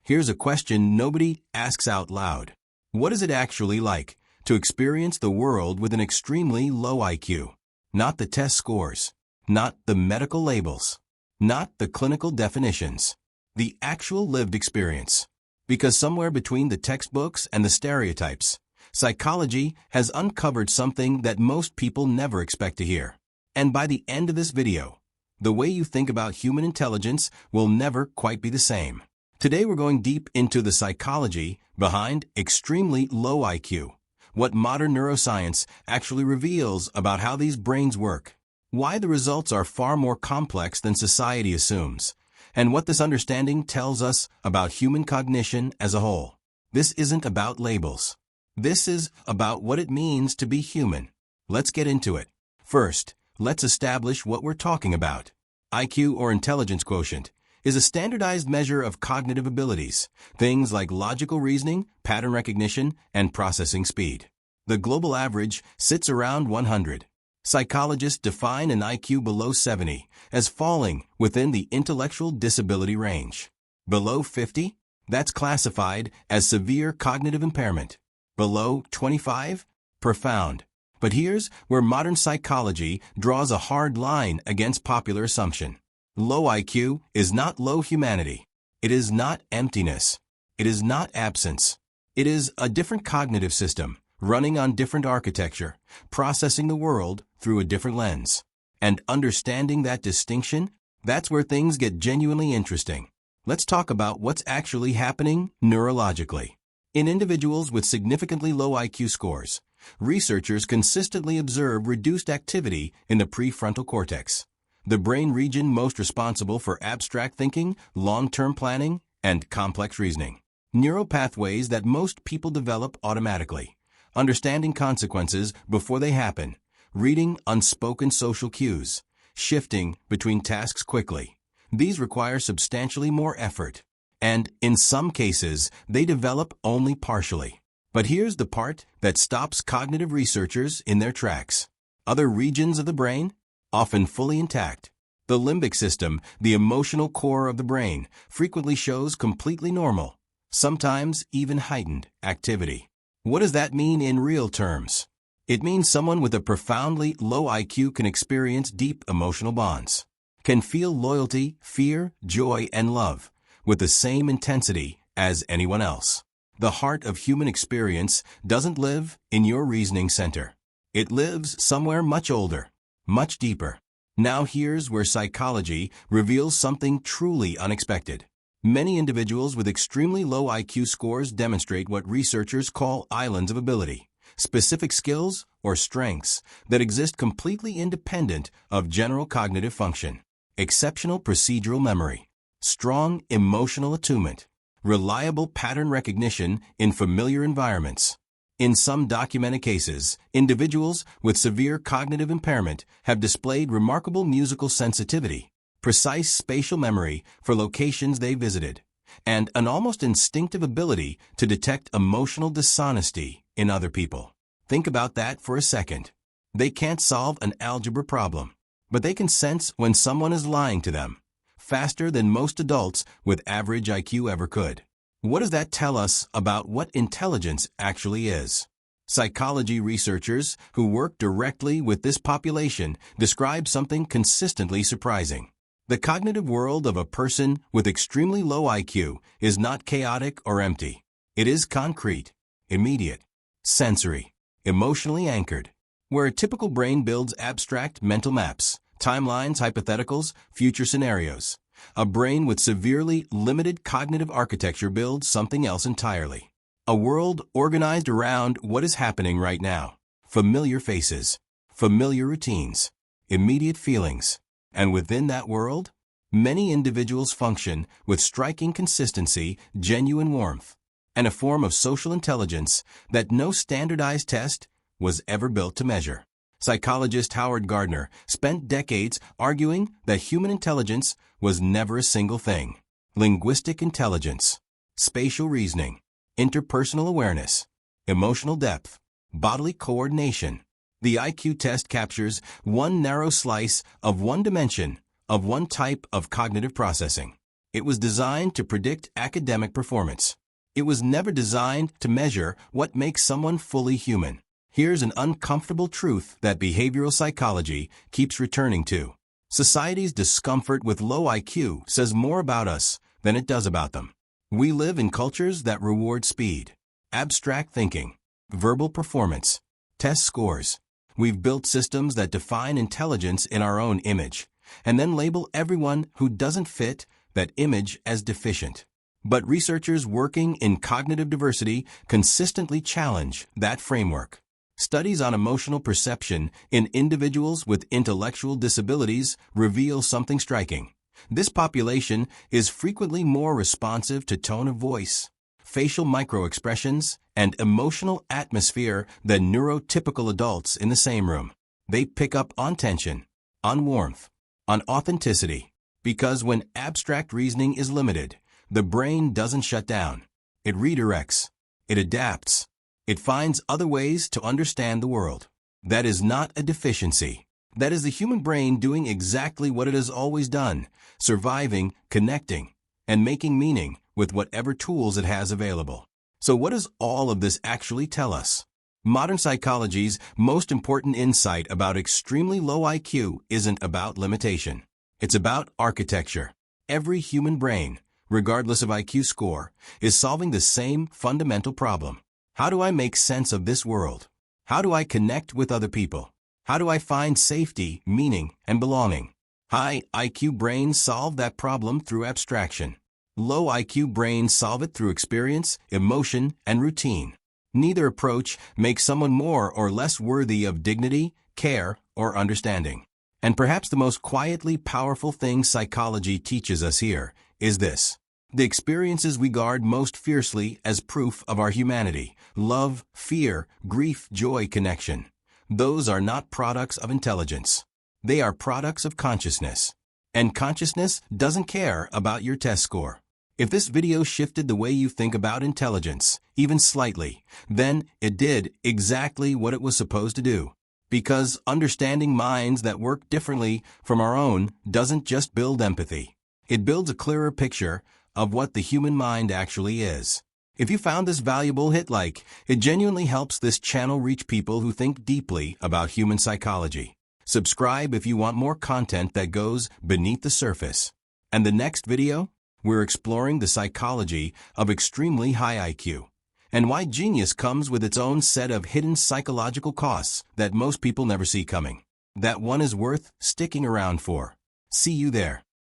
Here's a question nobody asks out loud. What is it actually like to experience the world with an extremely low IQ? Not the test scores, not the medical labels, not the clinical definitions, the actual lived experience. Because somewhere between the textbooks and the stereotypes, psychology has uncovered something that most people never expect to hear. And by the end of this video, the way you think about human intelligence will never quite be the same. Today we're going deep into the psychology behind extremely low IQ, what modern neuroscience actually reveals about how these brains work, why the results are far more complex than society assumes, and what this understanding tells us about human cognition as a whole. This isn't about labels. This is about what it means to be human. Let's get into it. First, let's establish what we're talking about. IQ, or intelligence quotient, is a standardized measure of cognitive abilities, things like logical reasoning, pattern recognition, and processing speed. The global average sits around 100. Psychologists define an IQ below 70 as falling within the intellectual disability range. Below 50, that's classified as severe cognitive impairment. Below 25, profound. But here's where modern psychology draws a hard line against popular assumption. Low IQ is not low humanity. It is not emptiness. It is not absence. It is a different cognitive system, running on different architecture, processing the world through a different lens. And understanding that distinction, that's where things get genuinely interesting. Let's talk about what's actually happening neurologically. In individuals with significantly low IQ scores, researchers consistently observe reduced activity in the prefrontal cortex, the brain region most responsible for abstract thinking, long-term planning, and complex reasoning. Neural pathways that most people develop automatically, understanding consequences before they happen, reading unspoken social cues, shifting between tasks quickly. These require substantially more effort, and in some cases, they develop only partially. But here's the part that stops cognitive researchers in their tracks. Other regions of the brain, often fully intact. The limbic system, the emotional core of the brain, frequently shows completely normal, sometimes even heightened, activity. What does that mean in real terms? It means someone with a profoundly low IQ can experience deep emotional bonds, can feel loyalty, fear, joy, and love with the same intensity as anyone else. The heart of human experience doesn't live in your reasoning center. It lives somewhere much older, much deeper. Now here's where psychology reveals something truly unexpected. Many individuals with extremely low IQ scores demonstrate what researchers call islands of ability, specific skills or strengths that exist completely independent of general cognitive function. Exceptional procedural memory, strong emotional attunement, reliable pattern recognition in familiar environments. In some documented cases, individuals with severe cognitive impairment have displayed remarkable musical sensitivity, precise spatial memory for locations they visited, and an almost instinctive ability to detect emotional dishonesty in other people. Think about that for a second. They can't solve an algebra problem, but they can sense when someone is lying to them, faster than most adults with average IQ ever could. What does that tell us about what intelligence actually is? Psychology researchers who work directly with this population describe something consistently surprising. The cognitive world of a person with extremely low IQ is not chaotic or empty. It is concrete, immediate, sensory, emotionally anchored. Where a typical brain builds abstract mental maps, timelines, hypotheticals, future scenarios, a brain with severely limited cognitive architecture builds something else entirely. A world organized around what is happening right now. Familiar faces, familiar routines, immediate feelings. And within that world, many individuals function with striking consistency, genuine warmth, and a form of social intelligence that no standardized test was ever built to measure. Psychologist Howard Gardner spent decades arguing that human intelligence was never a single thing. Linguistic intelligence, spatial reasoning, interpersonal awareness, emotional depth, bodily coordination. The IQ test captures one narrow slice of one dimension of one type of cognitive processing. It was designed to predict academic performance. It was never designed to measure what makes someone fully human. Here's an uncomfortable truth that behavioral psychology keeps returning to. Society's discomfort with low IQ says more about us than it does about them. We live in cultures that reward speed, abstract thinking, verbal performance, test scores. We've built systems that define intelligence in our own image, and then label everyone who doesn't fit that image as deficient. But researchers working in cognitive diversity consistently challenge that framework. Studies on emotional perception in individuals with intellectual disabilities reveal something striking. This population is frequently more responsive to tone of voice, facial microexpressions, and emotional atmosphere than neurotypical adults in the same room. They pick up on tension, on warmth, on authenticity, because when abstract reasoning is limited, the brain doesn't shut down. It redirects. It adapts. It finds other ways to understand the world. That is not a deficiency. That is the human brain doing exactly what it has always done, surviving, connecting, and making meaning with whatever tools it has available. So what does all of this actually tell us? Modern psychology's most important insight about extremely low IQ isn't about limitation. It's about architecture. Every human brain, regardless of IQ score, is solving the same fundamental problem. How do I make sense of this world? How do I connect with other people? How do I find safety, meaning, and belonging? High IQ brains solve that problem through abstraction. Low IQ brains solve it through experience, emotion, and routine. Neither approach makes someone more or less worthy of dignity, care, or understanding. And perhaps the most quietly powerful thing psychology teaches us here is this. The experiences we guard most fiercely as proof of our humanity, love, fear, grief, joy, connection, those are not products of intelligence. They are products of consciousness. And consciousness doesn't care about your test score. If this video shifted the way you think about intelligence, even slightly, then it did exactly what it was supposed to do. Because understanding minds that work differently from our own doesn't just build empathy. It builds a clearer picture of what the human mind actually is. If you found this valuable, hit like. It genuinely helps this channel reach people who think deeply about human psychology. Subscribe if you want more content that goes beneath the surface. And the next video, we're exploring the psychology of extremely high IQ and why genius comes with its own set of hidden psychological costs that most people never see coming. That one is worth sticking around for. See you there.